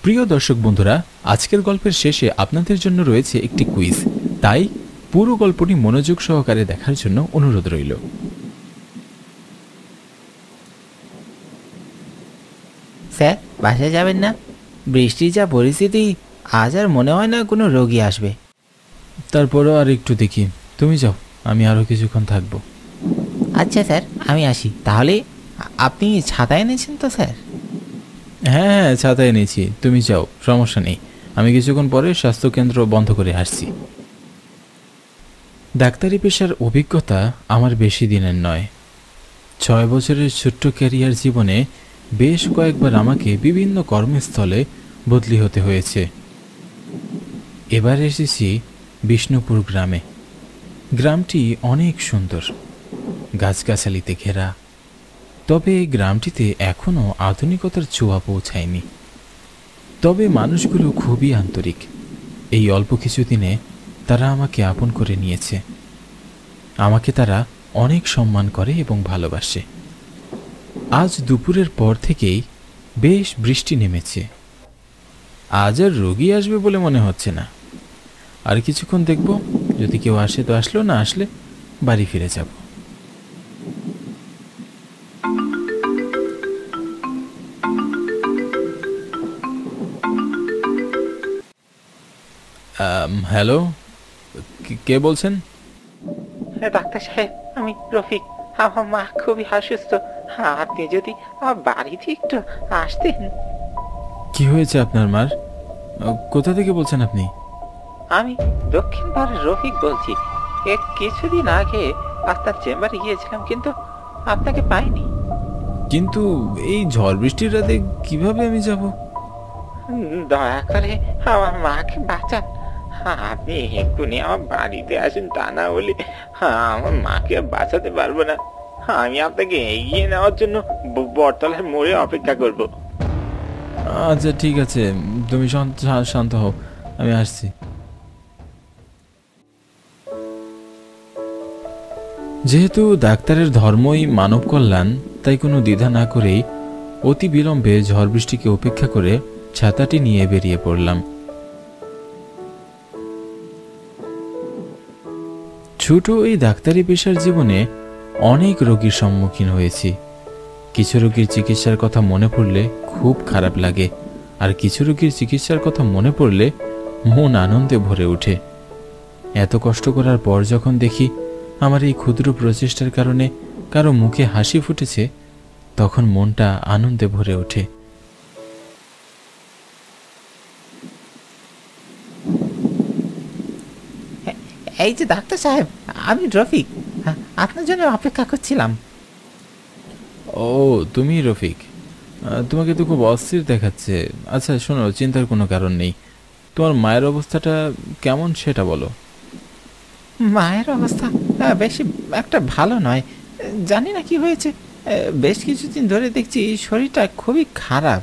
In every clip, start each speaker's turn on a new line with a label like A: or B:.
A: প্রিয় দর্শক বন্ধুরা, আজকের গল্পের শেষে আপনাদের জন্য রয়েছে একটি কুইজ, তাই পুরো গল্পটি মনোযোগ সহকারে দেখার জন্য অনুরোধ রইল।
B: স্যার, বাসায় যাবেন না? বৃষ্টির যা পরিস্থিতি, আজ আর মনে হয় না কোনো রোগী আসবে।
A: তারপরও আর একটু দেখি, তুমি যাও, আমি আরও কিছুক্ষণ থাকবো।
B: আচ্ছা স্যার, আমি আসি তাহলে। আপনি ছাতা এনেছেন তো স্যার?
A: হ্যাঁ, ছাতা এনেছি, তুমি যাও, সমস্যা নেই। আমি কিছুক্ষণ পরে স্বাস্থ্যকেন্দ্র বন্ধ করে আসছি। ডাক্তারি পেশার অভিজ্ঞতা আমার বেশি দিনের নয়। 6 বছরের ছোট্ট ক্যারিয়ার জীবনে বেশ কয়েকবার আমাকে বিভিন্ন কর্মস্থলে বদলি হতে হয়েছে। এবার এসেছি বিষ্ণুপুর গ্রামে। গ্রামটি অনেক সুন্দর, গাছগাছালিতে ঘেরা। তবে গ্রামটিতে এখনও আধুনিকতার ছোঁয়া পৌঁছায়নি। তবে মানুষগুলো খুবই আন্তরিক। এই অল্প কিছুদিনে তারা আমাকে আপন করে নিয়েছে। আমাকে তারা অনেক সম্মান করে এবং ভালোবাসে। আজ দুপুরের পর থেকেই বেশ বৃষ্টি নেমেছে। আজ আর রোগী আসবে বলে মনে হচ্ছে না। আর কিছুক্ষণ দেখব, যদি কেউ আসে তো আসলো, না আসলে বাড়ি ফিরে যাব। হ্যালো, কে বলছেন?
B: ডাক্তার সাহেব, আমি রফিক। আমার মা খুবই অসুস্থ। আপনি যদি আমার বাড়িতে একটু আসতেন।
A: কি হয়েছে আপনার মার? কোথা থেকে বলছেন আপনি?
B: আমি দক্ষিণ পাড়ার রফিক বলছি। কিছুদিন আগে আপনার চেম্বারে গিয়েছিলাম, কিন্তু আপনাকে পাইনি।
A: কিন্তু এই ঝড় বৃষ্টির রাতে কিভাবে আমি যাব?
B: দয়া করে আমার মাকে বাঁচান। আপনি এক্ষুনি আমার বাড়িতে আসুন, তা না হলে আমার মাকে বাঁচাতে পারবো না। আমি আপনাকে এগিয়ে নেওয়ার জন্য বটতলার মোড়ে অপেক্ষা করব।
A: আচ্ছা ঠিক আছে, তুমি শান্ত হও, আমি আসছি। যেহেতু ডাক্তারের ধর্মই মানব কল্যাণ, তাই কোনো দ্বিধা না করেই অতি বিলম্বে ঝড় বৃষ্টিকে উপেক্ষা করে ছাতাটি নিয়ে বেরিয়ে পড়লাম। ছোট এই ডাক্তারি পেশার জীবনে অনেক রোগীর সম্মুখীন হয়েছি। কিছু রোগীর চিকিৎসার কথা মনে পড়লে খুব খারাপ লাগে, আর কিছু রোগীর চিকিৎসার কথা মনে পড়লে মন আনন্দে ভরে ওঠে। এত কষ্ট করার পর যখন দেখি আমার এই ক্ষুদ্র প্রচেষ্টার কারণে কারো মুখে হাসি ফুটেছে, তখন মনটা আনন্দে ভরে ওঠে।
B: এই যে ডাক্তার সাহেব, আমি রফিক, আপনার জন্য অপেক্ষা করছিলাম।
A: ও, তুমি রফিক? তোমাকে তো খুব অস্থির দেখাচ্ছে। আচ্ছা শোনো, চিন্তার কোনো কারণ নেই। তোমার মায়ের অবস্থাটা কেমন সেটা বলো।
B: মায়ের অবস্থা বেশি একটা ভালো নয়। জানি না কি হয়েছে, বেশ কিছুদিন ধরে দেখছি শরীরটা খুবই খারাপ।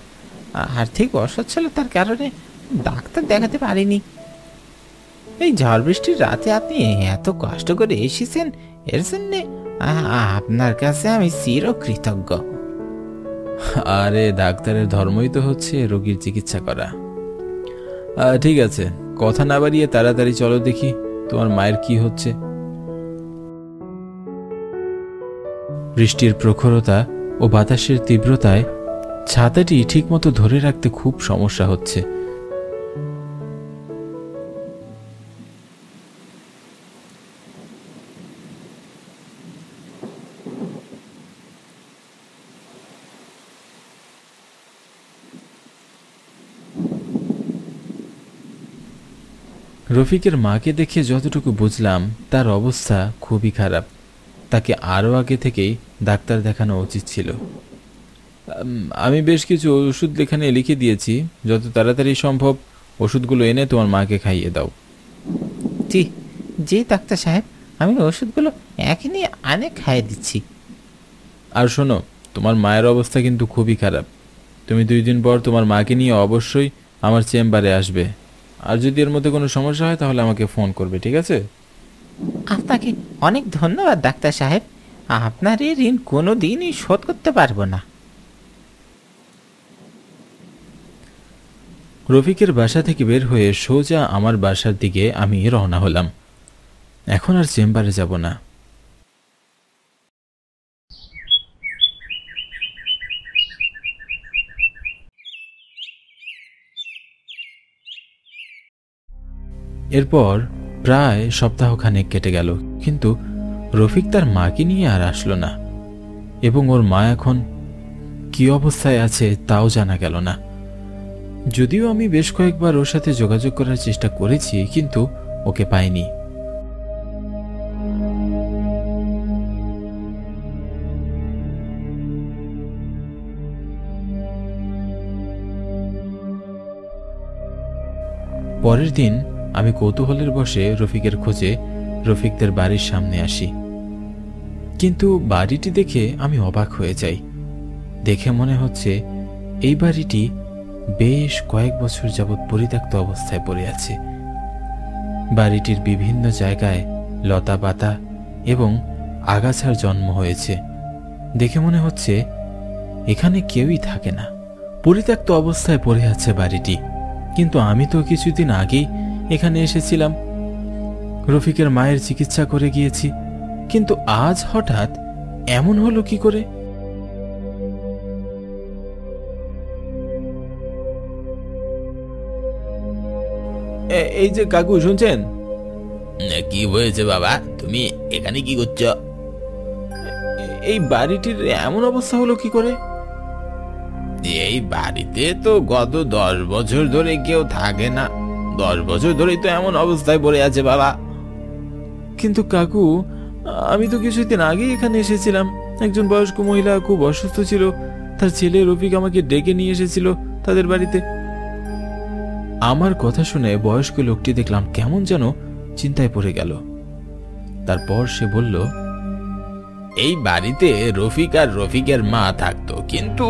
B: আর্থিক অসচ্ছলতার কারণে ডাক্তার দেখাতে পারিনি। এই ঝড় বৃষ্টির রাতে আপনি এত কষ্ট করে এসেছেন, এর জন্যে আপনার কাছে আমি চিরকৃতজ্ঞ।
A: আরে ডাক্তারের ধর্মই তো হচ্ছে রোগীর চিকিৎসা করা। ঠিক আছে, কথা না বাড়িয়ে তাড়াতাড়ি চলো দেখি তোমার মায়ের কি হচ্ছে। বৃষ্টির প্রখরতা ও বাতাসের তীব্রতায় ছাতাটি ঠিকমতো ধরে রাখতে খুব সমস্যা হচ্ছে। রফিকের মাকে দেখে যতটুকু বুঝলাম, তার অবস্থা খুবই খারাপ। তাকে আরও আগে থেকেই ডাক্তার দেখানো উচিত ছিল। আমি বেশ কিছু ওষুধ এখানে লিখে দিয়েছি, যত তাড়াতাড়ি সম্ভব ওষুধগুলো এনে তোমার মাকে খাইয়ে দাও।
B: জি জি ডাক্তার সাহেব, আমি ওষুধগুলো এখনই আনে খাইয়ে দিচ্ছি।
A: আর শোনো, তোমার মায়ের অবস্থা কিন্তু খুবই খারাপ। তুমি 2 দিন পর তোমার মাকে নিয়ে অবশ্যই আমার চেম্বারে আসবে। আর যদি এর মধ্যে কোনো সমস্যা হয় তাহলে আমাকে ফোন করবে, ঠিক আছে?
B: আপনাকে অনেক ধন্যবাদ ডাক্তার সাহেব। আপনার এই ঋণ কোনো দিনই শোধ করতে পারবো না।
A: রফিকের বাসা থেকে বের হয়ে সোজা আমার বাসার দিকে আমি রওনা হলাম। এখন আর চেম্বারে যাব না। এরপর প্রায় সপ্তাহখানেক কেটে গেল, কিন্তু রফিক তার মাকে নিয়ে আর আসলো না, এবং ওর মা এখন কি অবস্থায় আছে তাও জানা গেল না। যদিও আমি বেশ কয়েকবার ওর সাথে যোগাযোগ করার চেষ্টা করেছি, কিন্তু ওকে পাইনি। পরের দিন আমি কৌতূহলের বসে রফিকের খোঁজে রফিকদের বাড়ির সামনে আসি, কিন্তু বাড়িটি দেখে আমি অবাক হয়ে যাই। দেখে মনে হচ্ছে এই বাড়িটি বেশ কয়েক বছর যাবৎ পরিত্যক্ত অবস্থায় পড়ে আছে। বাড়িটির বিভিন্ন জায়গায় লতা পাতা এবং আগাছার জন্ম হয়েছে। দেখে মনে হচ্ছে এখানে কেউই থাকে না, পরিত্যক্ত অবস্থায় পড়ে আছে বাড়িটি। কিন্তু আমি তো কিছুদিন আগেই এখানে এসেছিলাম, রফিকের মায়ের চিকিৎসা করে গিয়েছি, কিন্তু আজ হঠাৎ এমন হলো কি করে? এই যে কাকু, শুনছেন?
C: কি হয়েছে বাবা? তুমি এখানে কি করছো?
A: এই বাড়িটির এমন অবস্থা হলো কি করে?
C: এই বাড়িতে তো গত 10 বছর ধরে কেউ থাকে না। 10 বছর ধরেই তো এমন অবস্থায় পড়ে আছে বাবা।
A: কিন্তু কাকু, আমি তো কিছুদিন আগেই এখানে এসেছিলাম। একজন বয়স্ক মহিলা খুব অসুস্থ ছিল, তার ছেলে রফিক আমাকে ডেকে নিয়ে এসেছিল তাদের বাড়িতে। আমার কথা শুনে বয়স্ক লোকটি দেখলাম কেমন যেন চিন্তায় পড়ে গেল। তারপর সে বলল,
C: এই বাড়িতে রফিক আর রফিকের মা থাকতো, কিন্তু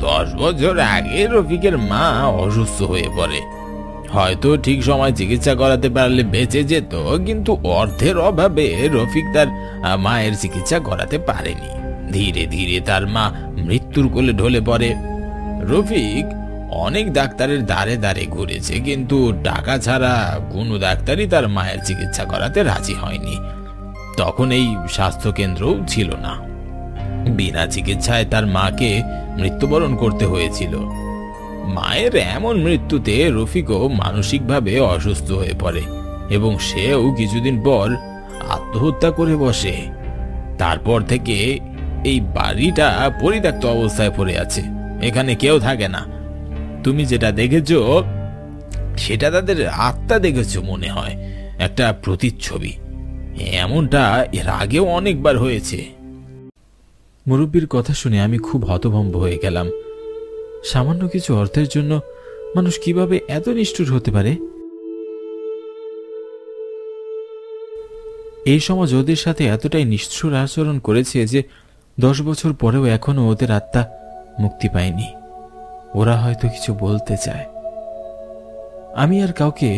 C: 10 বছর আগে রফিকের মা অসুস্থ হয়ে পড়ে। হয়তো ঠিক সময় চিকিৎসা করাতে পারলে বেঁচে যেত, কিন্তু অর্থের অভাবে রফিক তার মায়ের চিকিৎসা করাতে পারেনি। ধীরে ধীরে তার মা মৃত্যুর কোলে ঢলে পড়ে। রফিক অনেক ডাক্তারের দ্বারে দ্বারে ঘুরেছে, কিন্তু টাকা ছাড়া কোনো ডাক্তারই তার মায়ের চিকিৎসা করাতে রাজি হয়নি। তখন এই স্বাস্থ্য কেন্দ্রও ছিল না। বিনা চিকিৎসায় তার মাকে মৃত্যুবরণ করতে হয়েছিল। মায়ের এমন মৃত্যুতে রফিকও মানসিকভাবে অসুস্থ হয়ে পড়ে এবং সেও কিছুদিন পর আত্মহত্যা করে বসে। তারপর থেকে এই বাড়িটা পরিত্যক্ত অবস্থায় পড়ে আছে, এখানে কেউ থাকে না। তুমি যেটা দেখেছো সেটা তাদের আত্মা দেখেছো মনে হয়, একটা প্রতিচ্ছবি। এমনটা এর আগেও অনেকবার হয়েছে।
A: মুরব্বীর কথা শুনে আমি খুব হতভম্ব হয়ে গেলাম। সামান্য কিছু অর্থের জন্য মানুষ কিভাবে এত নিষ্ঠুর হতে পারে? এই সমাজ ওদের সাথে এতটাই নিষ্ঠুর আচরণ করেছে যে 10 বছর পরেও এখনো ওদের আত্মা মুক্তি পায়নি। ওরা হয়তো কিছু বলতে চায়। আমি আর কাউকে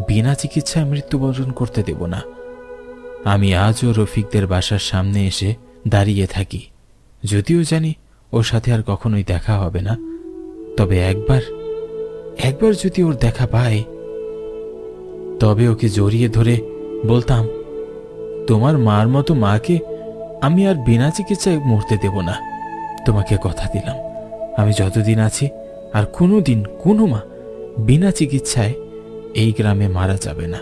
A: বিনা চিকিৎসায় মৃত্যুবরণ করতে দেব না। আমি আজও রফিকদের বাসার সামনে এসে দাঁড়িয়ে থাকি, যদিও জানি ওর সাথে আর কখনোই দেখা হবে না। তবে একবার যদি ওর দেখা পাই, তবে ওকে জড়িয়ে ধরে বলতাম, তোমার মার মতো মাকে আমি আর বিনা চিকিৎসায় মরতে দেব না। তোমাকে কথা দিলাম, আমি যতদিন আছি আর কোনোদিন কোনো মা বিনা চিকিৎসায় এই গ্রামে মারা যাবে না।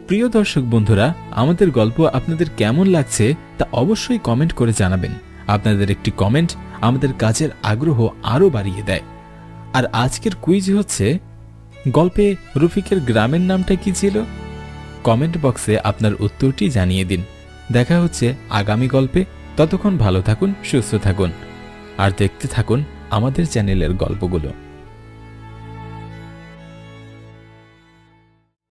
A: প্রিয় দর্শক বন্ধুরা, আমাদের গল্প আপনাদের কেমন লাগছে তা অবশ্যই কমেন্ট করে জানাবেন। আপনাদের একটি কমেন্ট আমাদের কাজের আগ্রহ আরো বাড়িয়ে দেয়। আর আজকের কুইজ হচ্ছে, গল্পে রফিকের গ্রামের নামটা কি ছিল? কমেন্ট বক্সে আপনার উত্তরটি জানিয়ে দিন। দেখা হচ্ছে আগামী গল্পে। ততক্ষণ ভালো থাকুন, সুস্থ থাকুন আর দেখতে থাকুন আমাদের চ্যানেলের গল্পগুলো।